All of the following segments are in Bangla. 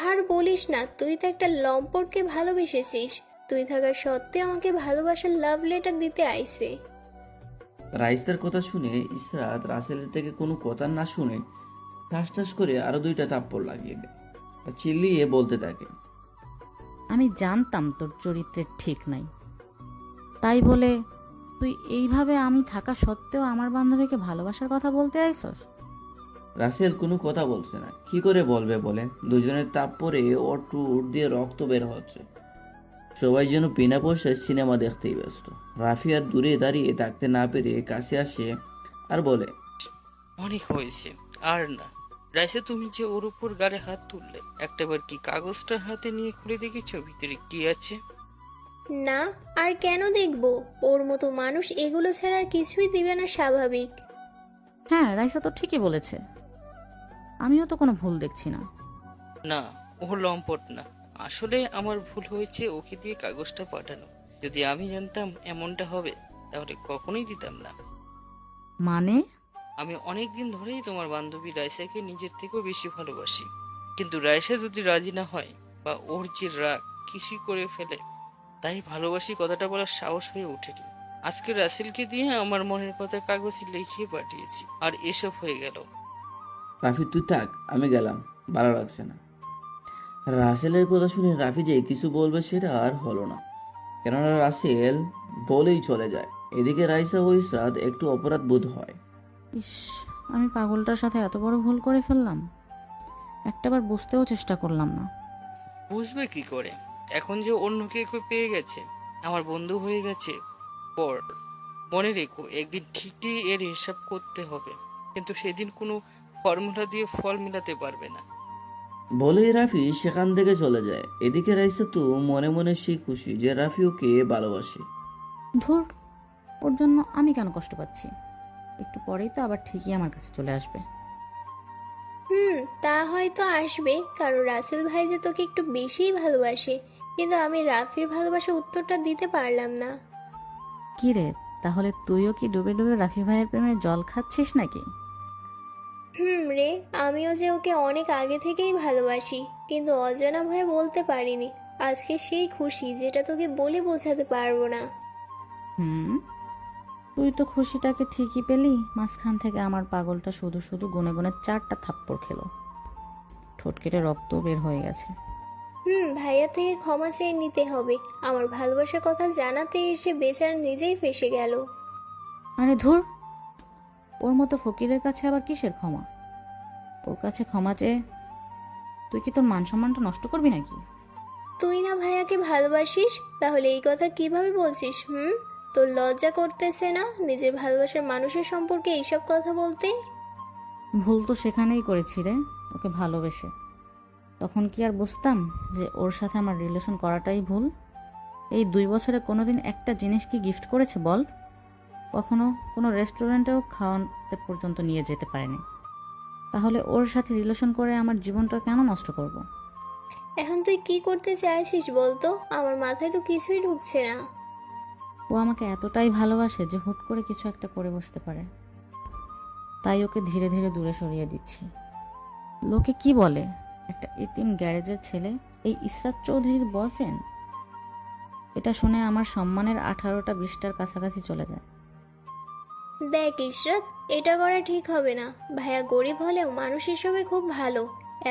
আর বলিস না, তুই তো একটা লম্পটকে ভালোবেসেছিস। তুই থাকার সত্ত্বেও আমাকে ভালোবাসার লাভ লেটার দিতে আইছে। রাইসার কথা শুনে ইসরাত রাসেলের থেকে কোনো কথা না শুনে ঠাস ঠাস করে আরো দুইটা থাপ্পড় লাগিয়ে দেয়। আর চিল্লিয়ে বলতে থাকে, আমি জানতাম তোর চরিত্রের ঠিক নাই, তাই বলে তুই এইভাবে আমি থাকা সত্ত্বেও আমার বান্ধবীকে ভালোবাসার কথা বলতে আইছস? রাসেল কোনো কথা বলছে না। কি করে বলবে বলেন? দুজনের থাপ্পড়ে ওর টুট দিয়ে রক্ত বের হচ্ছে। সবাই যেন বিনা পয়সায় সিনেমা দেখতেই ব্যস্ত। রাফি আর দূরে দাঁড়িয়ে থাকতে না পেরে কাছে আসে আর বলে, অনেক হয়েছে, আর না। রাইসা, তুমি যে ওর উপর গালে হাত তুললে, একটাবার কি কাগজটা হাতে নিয়ে খুলে দেখেছো ভিতরে কি আছে? না, আর কেন দেখবো? ওর মতো মানুষ এগুলো ছাড়া আর কিছুই দিবে না, স্বাভাবিক। হ্যাঁ, রাইসা তো ঠিকই বলেছে, আমিও তো কোনো ভুল দেখছি না। না, ও লম্পট না। আসলে আমার ভুল হয়েছে ওকে দিয়ে কাগজটা পাঠানো। যদি আমি জানতাম এমনটা হবে, তাহলে কখনোই দিতাম না। মানে? আমি অনেক দিন ধরেই তোমার বান্ধবী রাইসাকে নিজের থেকেও বেশি ভালোবাসি। কিন্তু রাইসা যদি রাজি না হয় বা ওর যে রাগ কিছুই করে ফেলে, তাই ভালোবাসি কথাটা বলার সাহস হয়ে ওঠেনি। আজকে রাসেলকে দিয়ে আমার মনের কথা কাগজে লিখিয়ে পাঠিয়েছি, আর এসব হয়ে গেল। রাফি তুই থাক, আমি গেলাম, ভালো লাগছে না। রাসেলের কথা শুনে রাফি যে কিছু বলবে সেটা আর হলো না, কেননা রাসেল বলেই চলে যায়। এদিকে রাইসা ও ইসরাত একটু অপরাধ বোধ হয়। ইস, আমি পাগলটার সাথে এত বড় ভুল করে ফেললাম, একটাবার বুঝতেও চেষ্টা করলাম না। বুঝবে কি করে? এখন যে অন্য কেউ পেয়ে গেছে, আমার বন্ধু হয়ে গেছে পর। মনে রেখো, একদিন ঠিকই এর হিসাব করতে হবে, কিন্তু সেদিন কোনো ফর্মুলা দিয়ে ফল মিলাতে পারবে না। বলেই রাফি সেখান থেকে চলে যায়। এদিকে রাইসা তো মনে মনে সেই খুশি যে রাফি ওকে ভালোবাসে। ধুর, ওর জন্য আমি কেন কষ্ট পাচ্ছি? একটু পরেই তো আবার ঠিকই আমার কাছে চলে আসবে। তা হয়তো আসবে, কারণ রাসেল ভাই যে তোকে একটু বেশিই ভালোবাসে। কিন্তু আমি রাফির ভালোবাসা উত্তরটা দিতে পারলাম না। কি রে, তাহলে তুইও কি ডুবে ডুবে রাফি ভাইয়ের প্রেমে জল খাচ্ছিস নাকি? রে, আমিও যে ওকে অনেক আগে থেকেই ভালোবাসি, কিন্তু অজানা ভয়ে বলতে পারিনি। আজকে সেই খুশি যেটা তোকে বলে বোঝাতে পারবো না। হুম, তুই তো খুশিটাকে ঠিকই পেলি। মাঝখান থেকে আমার পাগলটা শুধু শুধু গুনে গুনে 4টা থাপ্পড় খেলো, ঠোঁট কেটে রক্ত বের হয়ে গেছে। ভাইয়া থেকে ক্ষমা চেয়ে নিতে হবে। আমার ভালোবাসার কথা জানাতে এসে বেচারা নিজেই ফেঁসে গেল। আরে ধুর, ওর মতো ফকিরের কাছে আবার কিসের ক্ষমা? ওর কাছে ক্ষমা চেয়ে তুই কি তোর মান সম্মানটা নষ্ট করবি নাকি? তুই না ভাইয়াকে ভালোবাসিস, তাহলে এই কথা কিভাবে বলছিস? তোর লজ্জা করতেছে না নিজের ভালোবাসার মানুষের সম্পর্কে এইসব কথা বলতে? ভুল তো সেখানেই করেছি রে, ওকে ভালোবেসে। তখন কি আর বুঝতাম যে ওর সাথে আমার রিলেশন করাটাই ভুল? এই 2 বছরে কোনোদিন একটা জিনিস কি গিফট করেছে বল? কখনো কোনো রেস্টুরেন্টেও খাওয়াতে পর্যন্ত নিয়ে যেতে পারেনি। তাহলে ওর সাথে রিলেশন করে আমার জীবনটা কেন নষ্ট করব? এখন তুই কি করতে চাইছিস বলতো? আমার মাথায় তো কিছুই ঢুকছে না। ও আমাকে এতটাই ভালোবাসে যে হুট করে কিছু একটা করে বসতে পারে, তাই ওকে ধীরে ধীরে দূরে সরিয়ে দিচ্ছি। লোকে কি বলে, একটা এতিম গ্যারেজের ছেলে এই ইসরাত চৌধুরীর বয়ফ্রেন্ড। এটা শুনে আমার সম্মানের 18টা 20টার কাছাকাছি চলে যায়। দেখ ইশরাত, এটা করা ঠিক হবে না। ভাইয়া গরিব হলেও মানুষ হিসেবে খুব ভালো।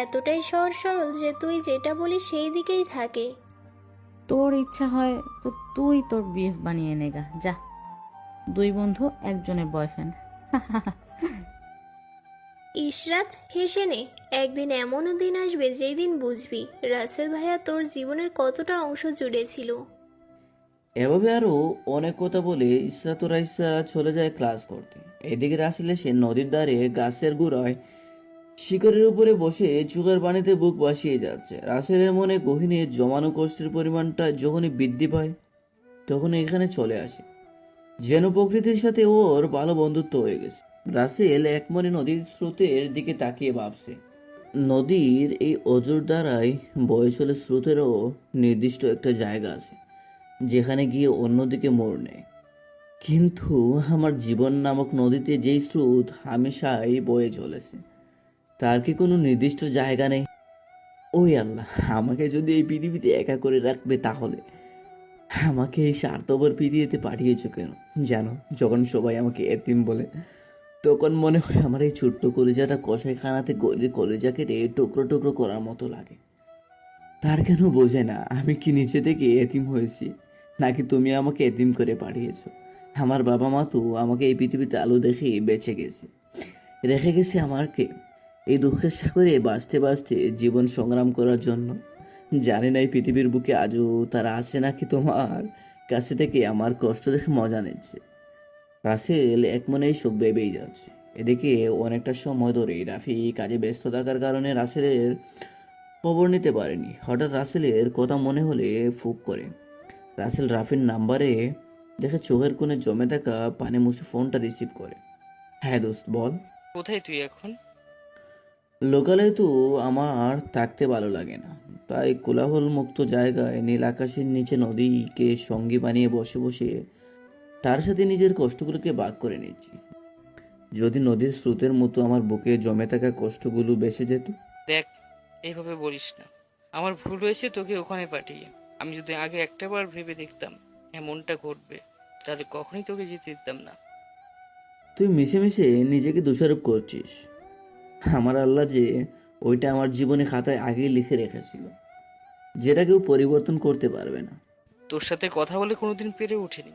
এতটাই সহজ সরল যে তুই যেটা বলিস সেই দিকেই থাকে। তোর ইচ্ছা হয় তো তুই তোর বিএফ বানিয়ে নেগা যা। 2 বন্ধু একজনের বয়ফ্রেন্ড। ইশরাত, হেসে নে। একদিন এমনও দিন আসবে যেই দিন বুঝবি রাসেল ভাইয়া তোর জীবনের কতটা অংশ জুড়ে ছিল। এভাবে আরো অনেক কথা বলে ইসরাত ও রাইসা চলে যায় ক্লাস করতে। এদিকে রাসেল এসে নদীর ধারে গাছের গোড়ায় শিকড়ের উপরে বসে চোখের পানিতে বুক ভাসিয়ে যাচ্ছে। রাসেলের মনে গহীনে জমানো কষ্টের পরিমাণটা যখনই বৃদ্ধি পায় তখন এখানে চলে আসে, যেন প্রকৃতির সাথে ওর ভালো বন্ধুত্ব হয়ে গেছে। রাসেল একমনে নদীর স্রোতের দিকে তাকিয়ে ভাবছে, নদীর এই অজর দ্বারাই বয়ে চলে স্রোতেরও নির্দিষ্ট একটা জায়গা আছে যেখানে গিয়ে অন্যদিকে মোড় নেয়। কিন্তু আমার জীবন নামক নদীতে যেই স্রোত হামেশাই বয়ে চলেছে, তার কি কোনো নির্দিষ্ট জায়গা নেই? ওই আল্লাহ, আমাকে যদি এই পৃথিবীতে একা করে রাখবে তাহলে আমাকে এই স্বার্থপর পৃথিবীতে পাঠিয়েছো কেন? জানো, যখন সবাই আমাকে এতিম বলে তখন মনে হয় আমার এই ছোট্ট কলিজাটা কষাইখানাতে গলির কলিজা কেটে টুকরো টুকরো করার মতো লাগে। তার কেন বোঝে না আমি কি নিচে থেকে এতিম হয়েছি, নাকি তুমি আমাকে এতিম করে পাঠিয়েছো? আমার বাবা মা তো আমাকে এই পৃথিবীতে আলো দেখে বেঁচে গেছে, রেখে গেছে আমাকে এই দুঃখের সাগরে বাঁচতে বাঁচতে জীবন সংগ্রাম করার জন্য। জানি না এই পৃথিবীর বুকে আজও তারা আছে নাকি তোমার কাছে থেকে আমার কষ্ট দেখে মজা নিচ্ছে। রাসেল এক মনে সব ভেবেই যাচ্ছে। এদিকে অনেকটা সময় ধরেই রাফি কাজে ব্যস্ত থাকার কারণে রাসেলের খবর নিতে পারেনি। হঠাৎ রাসেলের কথা মনে হলে ফুক করে রাসেল রাফির নাম্বারে দেখে চোখের কোণে জমে থাকা পানি মুছে ফোনটা রিসিভ করে। হ্যাঁ দোস্ত, বল। কোথায় তুই এখন? লোকালে তো আমার থাকতে ভালো লাগে না, তাই কোলাহল মুক্ত জায়গায় নীল আকাশের নিচে নদীকে সঙ্গী বানিয়ে বসে বসে তার সাথে নিজের কষ্টগুলোকে ভাগ করে নিচ্ছি। যদি নদীর স্রোতের মতো আমার বুকে জমে থাকা কষ্টগুলো বেসে যেত। দেখ, এইভাবে বলিস না। আমার ভুল হয়েছে তোকে ওখানে পাঠিয়ে। আমি যদি আগে একটাবার ভেবে দেখতাম এমনটা ঘটবে, তাহলে কখনোই তোকে যেতে দিতাম না। তুই মিশে মিশে নিজেকে দোষারোপ করছিস। আমার আল্লাহ যে ওইটা আমার জীবনে খাতায় আগেই লিখে রেখেছিল, যেটা কেউ পরিবর্তন করতে পারবে না। তোর সাথে কথা বলে কোনোদিন পেরে উঠিনি,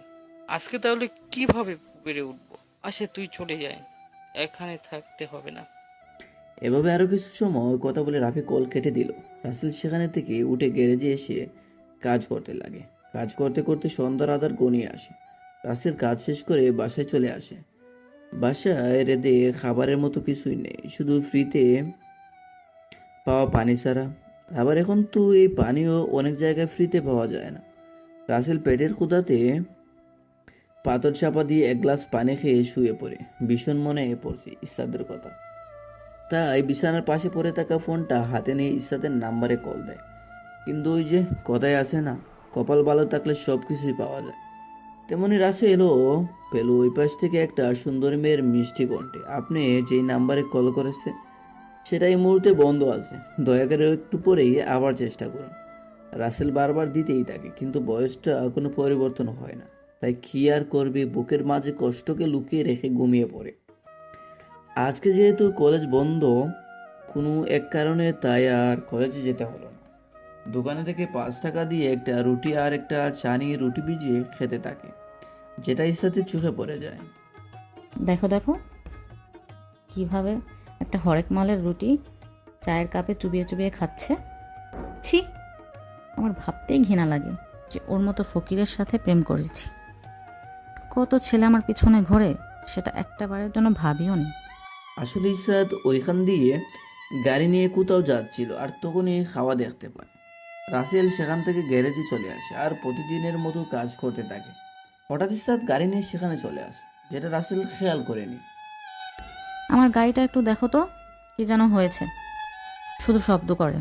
আজকে তাহলে কিভাবে পেরে উঠবো? আচ্ছা তুই চলে যায়, এখানে থাকতে হবে না। এভাবে আরো কিছু সময় কথা বলে রাফি কল কেটে দিল। রাসেল সেখানে থেকে উঠে গ্যারেজে এসে কাজ করতে লাগে। কাজ করতে করতে সন্ধ্যার আধার গনিয়ে আসে। রাসেল কাজ শেষ করে বাসায় চলে আসে। বাসায় রেঁধে খাবারের মতো কিছুই নেই, শুধু ফ্রিতে পাওয়া পানি ছাড়া। আবার এখন তো এই পানিও অনেক জায়গায় ফ্রিতে পাওয়া যায় না। রাসেল পেটের ক্ষুধাতে পাথর চাপা দিয়ে এক গ্লাস পানি খেয়ে শুয়ে পড়ে ভীষণ মনে পড়ছে ইসরাতের কথা। তাই বিছানার পাশে পড়ে থাকা ফোনটা হাতে নিয়ে ইসরাতের নাম্বারে কল দেয়। কিন্তু ওই যে কথায় আছে না, কপাল ভালো থাকলে সব কিছুই পাওয়া যায়, তেমনি রাসেলও পেল ওই পাশ থেকে একটা সুন্দরী মেয়ের মিষ্টি কণ্ঠে। আপনি যেই নাম্বারে কল করেছেন সেটা এই মুহূর্তে বন্ধ আছে, দয়া করে একটু পরেই আবার চেষ্টা করুন। রাসেল বারবার দিতেই থাকে, কিন্তু বয়সটা কোনো পরিবর্তন হয় না। তাই কি আর করবে, বুকের মাঝে কষ্টকে লুকিয়ে রেখে ঘুমিয়ে পড়ে। আজকে যেহেতু কলেজ বন্ধ কোনো এক কারণে, তাই আর কলেজে যেতে হলো না। দোকানে থেকে 5 টাকা দিয়ে একটা রুটি আর একটা চা নিয়ে রুটি ভিজিয়ে খেতে থাকে, যেটা ইচ্ছাতে চোখে পড়ে যায়। দেখো দেখো কিভাবে একটা হরেক মালের রুটি চায়ের কাপে চুবিয়ে চুবিয়ে খাচ্ছে। ছি, আমার ভাবতেই ঘৃণা লাগে যে ওর মতো ফকিরের সাথে প্রেম করেছি। কত ছেলে আমার পিছনে ঘোরে, সেটা একটা বারের জন্য ভাবিও নি। আসলে ইসরাত ওইখান দিয়ে গাড়ি নিয়ে কোথাও যাচ্ছিল, আর তখনই খাওয়া দেখতে পায়। রাসেল সেখান থেকে গ্যারেজে চলে আসে আর প্রতিদিনের মতো কাজ করতে থাকে। হঠাৎ ইসরাত গাড়ি নিয়ে সেখানে চলে আসে, যেটা রাসেল খেয়াল করেনি। আমার গাড়িটা একটু দেখো তো, কি যেন হয়েছে, শুধু শব্দ করে।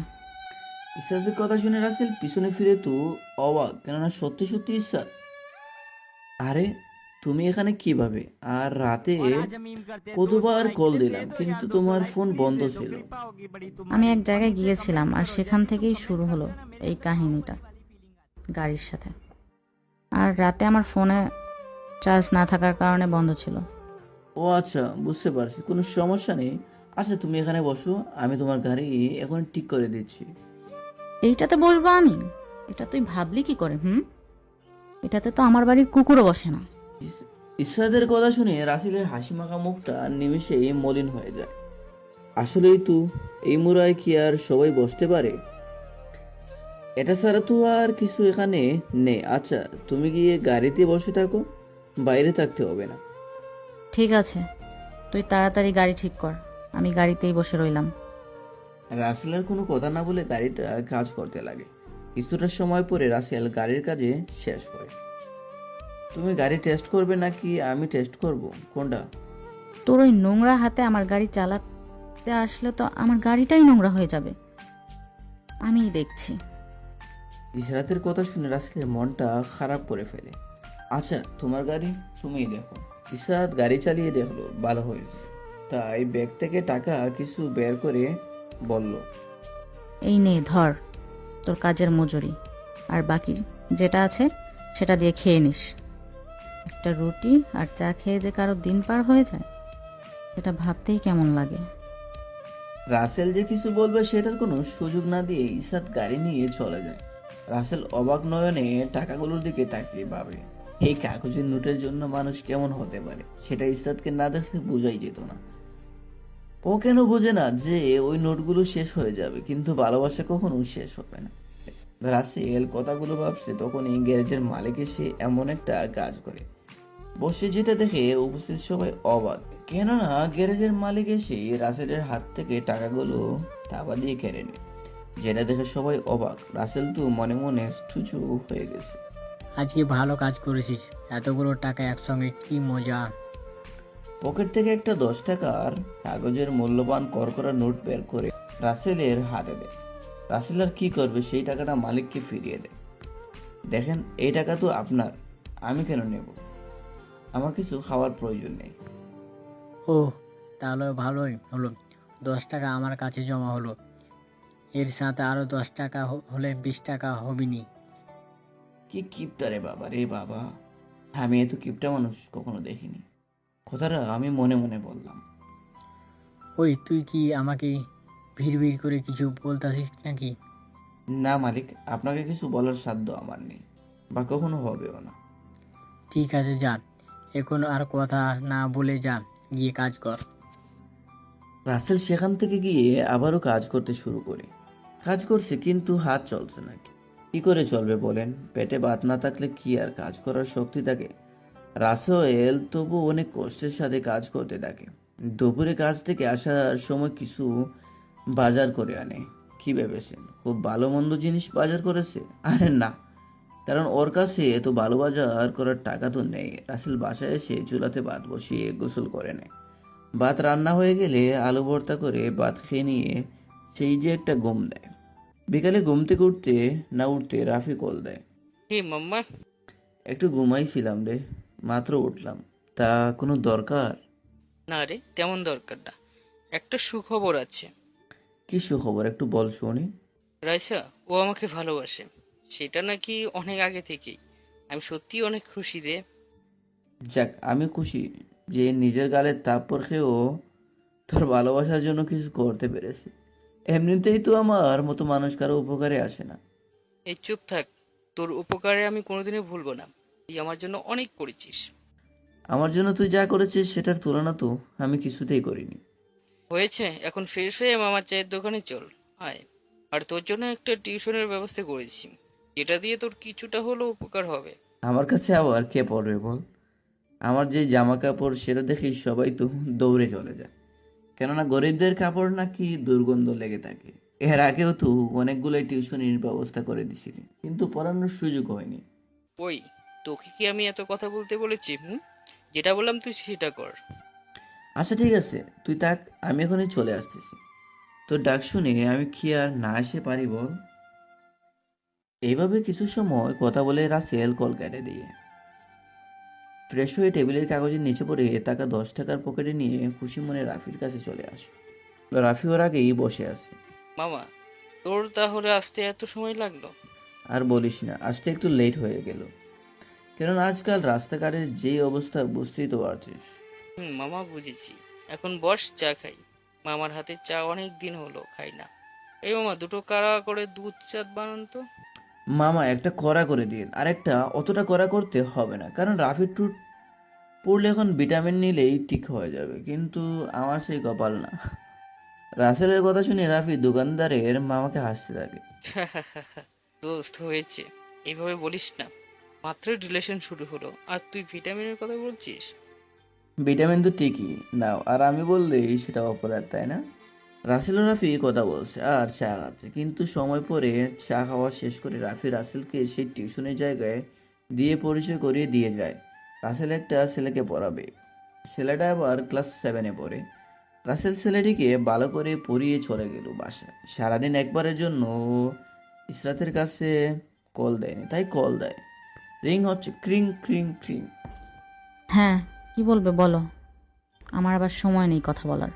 ইসরাতের কথা শুনে রাসেল পিছনে ফিরে তো অবাক, কেননা সত্যি সত্যি ইসরাত। আরে তুমি এখানে কিভাবে? আর রাতে কতবার কল দিলাম কিন্তু তোমার ফোন বন্ধ ছিল। আমি এক জায়গায় গিয়েছিলাম আর সেখান থেকেই শুরু হলো এই কাহিনীটা গাড়ির সাথে। আর রাতে আমার ফোনে চার্জ না থাকার কারণে বন্ধ ছিল। ও আচ্ছা, বুঝতে পারছি, কোনো সমস্যা নেই। আচ্ছা তুমি এখানে বসো, আমি তোমার গাড়ি এখন ঠিক করে দিচ্ছি। এইটাতে বসবো আমি? এটা তুই ভাবলি কি করে? এটাতে তো আমার বাড়ির কুকুরও বসে না। ইসরাতের কথা শুনে রাসেলের হাসি মাখা মুখটা নিমেষেই মলিন হয়ে যায়। আসলেই তো এই মুরায় কি আর সবাই বসতে পারে? এটা ছাড়া তো আর কিছু এখানে নেই। আচ্ছা তুমি গিয়ে গাড়িতে বসে থাকো, বাইরে থাকতে হবে না। ঠিক আছে, তুই তাড়াতাড়ি গাড়ি ঠিক কর, আমি গাড়িতেই বসে রইলাম। রাসেলের কোনো কথা না বলে গাড়িটা কাজ করতে লাগে। কিছুটা সময় পরে রাসেল গাড়ির কাজে শেষ করে। তুমি গাড়ি টেস্ট করবে নাকি আমি টেস্ট করব, কোনটা? তোর ওই নোংরা হাতে আমার গাড়ি চালাতে আসলে তো আমার গাড়িটাই নোংরা হয়ে যাবে, আমিই দেখছি। ইসরাতের কথা শুনে রাসেলের মনটা খারাপ করে ফেলে। আচ্ছা তোমার গাড়ি তুমিই দেখো। ইসরাত গাড়ি চালিয়ে দেখলো ভালো হয়েছে, তাই ব্যাগ থেকে টাকা কিছু বের করে বলল, এই নে ধর তোর কাজের মজুরি, আর বাকি যেটা আছে সেটা দিয়ে খেয়ে নিস। একটা রুটি আর চা খেয়ে যে কারো দিন পার হয়ে যায়, এটা ভাবতেই কেমন লাগে। রাসেল যে কিছু বলবে সেটার কোনো সুযোগ না দিয়ে ইসরাত গাড়ি নিয়ে চলে যায়। রাসেল অবাক নয়নে টাকাগুলোর দিকে তাকিয়ে ভাবে, এই কাগজের নোটের জন্য মানুষ কেমন হতে পারে সেটা ইসরাতকে না দেখতে বোঝাই যেত না। ও কেন বোঝে না যে ওই নোটগুলো শেষ হয়ে যাবে, কিন্তু ভালোবাসা কখনো শেষ হবে না। রাসেল কথাগুলো ভাবছে তখনই গ্যারেজের মালিক এসে এমন একটা কাজ করে বসে, যেটা দেখে উপস্থিত সবাই অবাক। কেননা গ্যারেজের মালিক এসে রাসেলের হাত থেকে টাকাগুলো থাবা দিয়ে কেড়ে নেয়, যেটা দেখে সবাই অবাক। রাসেল তো মনে মনে স্টুচু হয়ে গেছে। আজকে ভালো কাজ করেছিস, এতগুলো টাকা একসঙ্গে কি মজা। পকেট থেকে একটা 10 টাকার কাগজের মূল্যবান করকরা নোট বের করে রাসেলের হাতে দেয়। রাসেল আর কি করবে, সেই টাকাটা মালিককে ফিরিয়ে দেয়। দেখেন, এই টাকা তো আপনার, আমি কেন নেব? আমার কিছু খাওয়ার প্রয়োজন নেই। ও, তাহলে ভালোই হলো, 10 টাকা আমার কাছে জমা হলো। এর সাথে আরো 10 টাকা হলে 20 টাকা হবিনি। কি কিপটা রে বাবা, রে বাবা, আমি এত কিপটা মানুষ কখনো দেখিনি। কথাটা আমি মনে মনে বললাম। ওই তুই কি আমাকে ভিড় করে কিছু বলতেছিস নাকি? না মালিক, আপনাকে কিছু বলার সাধ্য আমার নেই, বা কখনো হবেও না। ঠিক আছে যা, এখন আর কথা না বলে যা, গিয়ে কাজ কর। রাসেল সেখান থেকে গিয়ে আবারও কাজ করতে শুরু করে। কাজ করছে কিন্তু হাত চলছে না। কি করে চলবে বলেন? পেটে ভাত না থাকলে কি আর কাজ করার শক্তি থাকে? রাসেল তবু অনেক কষ্টের সাথে কাজ করতে থাকে। দুপুরে কাজ থেকে আসার সময় কিছু বাজার করে আনে। কি ভেবেছেন খুব ভালো মন্দ জিনিস বাজার করেছে? আরে না, কারণ ওর কাছে এত ভালো বাজার করার টাকা তো নেই। রাসেল বাসায় এসে চুলাতে ভাত বসিয়ে গোসল করে নেয়। ভাত রান্না হয়ে গেলে আলু ভর্তা করে ভাত খেয়ে নিয়ে সেই যে একটা ঘুম দেয়। বিকালে ঘুম থেকে উঠতে না উঠতে রাফি কল দেয়। হে মাম্মা, একটু ঘুমাইছিলাম রে, মাত্র উঠলাম। তা কোনো দরকার? না রে, তেমন দরকার না, একটা সুখবর আছে। কি সুখবর, একটু বল শুনি। রাইসা, ও আমাকে ভালোবাসে, সেটা নাকি অনেক আগে থেকেই। আমি সত্যি অনেক খুশি রে। যাক, আমি খুশি যে নিজের গালের থাপ্পড় খেয়েও তোর ভালোবাসার জন্য কিছু করতে পেরেছি। এমনিতেই তো আমার মতো মানুষ কারো উপকারে আসে না। এই চুপ থাক, তোর উপকারে আমি কোনোদিনই ভুলবো না। তুই আমার জন্য অনেক করেছিস। আমার জন্য তুই যা করেছিস সেটার তুলনা তো আমি কিছুতেই করিনি। হয়েছে, এখন ফ্রেশ হয়ে মামার চায়ের দোকানে চল, আয়। আর তোর জন্য একটা টিউশনের ব্যবস্থা করেছি, যেটা দিয়ে তোর কিছুটা হলেও উপকার হবে। আমার কাছে আবার কে পড়বে বল? আমার যে জামা কাপড় সেটা দেখেই সবাই তো দৌড়ে চলে যায়। কেননা গরিবদের কাপড় নাকি দুর্গন্ধ লেগে থাকে। এর আগেও তো অনেকগুলোই টিউশনির ব্যবস্থা করে দিছিলি, কিন্তু পড়ানোর সুযোগ হয়নি। ওই, তোকে কি আমি এত কথা বলতে বলেছি? যেটা বললাম তুই সেটা কর। আচ্ছা ঠিক আছে, তুই থাক, আমি এখনই চলে আসতেছি। তোর ডাক শুনে আমি কি আর না এসে পারি বল? এইভাবে কিছু সময় কথা বলে রাসেল কল কেটে দিয়ে ফ্রেশ হয়ে টেবিলের কাগজের নিচে পড়ে টাকা 10 টাকার পকেটে নিয়ে খুশি মনে রাফির কাছে চলে আসে। রাফি ওর আগেই বসে আছে। মামা, তোর তাহলে আসতে এত সময় লাগলো? আর বলিস না, আসতে একটু লেট হয়ে গেল। কারণ আজকাল রাস্তাঘাটের যেই অবস্থা বুঝতেই তো পারছিস। মামা বুঝেছি। এখন বস, চা খাই। মামার হাতে চা অনেক দিন হলো খাই না। এই মামা, দুটো কাড়া করে দুধ চা বানান তো। মামা একটা কড়া করে দিন, আর একটা অতটা কড়া করতে হবে না, কারণ রাফির টুট পড়লে এখন ভিটামিন নিলেই ঠিক হয়ে যাবে, কিন্তু আমার সেই কপাল না। রাসেলের কথা শুনে রাফি দোকানদারের মামাকে হাসতে থাকে। দোস্ত হয়েছে, এইভাবে বলিস না। মাত্রই রিলেশন শুরু হলো আর তুই ভিটামিনের কথা বলছিস? ভিটামিন তো ঠিকই নাও, আর আমি বললেই সেটা অপরাধ, তাই না? রাসেল ও রাফি কথা বলছে আর চা খাচ্ছে, কিন্তু সময় পরে চা খাওয়া শেষ করে রাফি রাসেলকে সেই টিউশনের জায়গায় দিয়ে পরিচয় করিয়ে দিয়ে যায়। রাসেল একটা ছেলেকে পড়াবে, ছেলেটা আবার ক্লাস 7-এ পড়ে। রাসেল ছেলেটিকে ভালো করে পড়িয়ে চলে গেল বাসায়। সারাদিন একবারের জন্য ও ইসরাতের কাছে কল দেয়নি, তাই কল দেয়। রিং হচ্ছে, ক্রিং ক্রিং ক্রিং। হ্যাঁ, কি বলবে বলো, আমার আবার সময় নেই কথা বলার।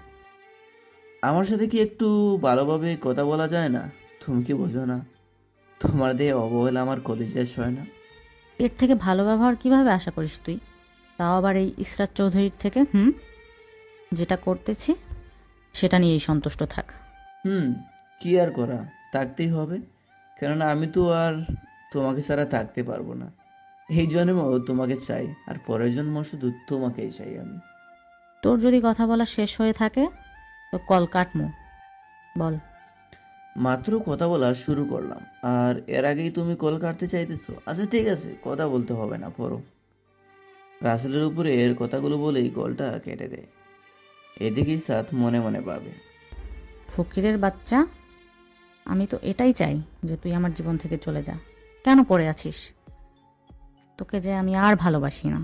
আমার সাথে কি একটু ভালোভাবে কথা বলা যায় না? তুমি কি বোঝো না? তোমার দিয়ে অবহেলা আমার কলিজায় সয় না। এর থেকে ভালো ব্যবহার কিভাবে আশা করিস তুই? তাও আবার এই ইসরাত চৌধুরীর থেকে? যেটা করতেছি সেটা নিয়েই সন্তুষ্ট থাক। কি আর করা, থাকতেই হবে। কেননা আমি তো আর তোমাকে ছাড়া থাকতে পারবো না। এই জন্মেও তোমাকে চাই, আর পরের জন্ম শুধু তোমাকেই চাই আমি। তোর যদি কথা বলা শেষ হয়ে থাকে তো কল কাটমু, বল। মাত্র কথা বলা শুরু করলাম, আর এর আগেই তুমি কল কাটতে চাইতেছো? আচ্ছা ঠিক আছে, কথা বলতে হবে না, পড়ো। রাসেলের উপরে এর কথাগুলো বলেই কলটা কেটে দেয়। এদিকে সাথ মনে মনে ভাবে, ফকিরের বাচ্চা, আমি তো এটাই চাই যে তুই আমার জীবন থেকে চলে যা। কেন পড়ে আছিস? তোকে যে আমি আর ভালোবাসি না।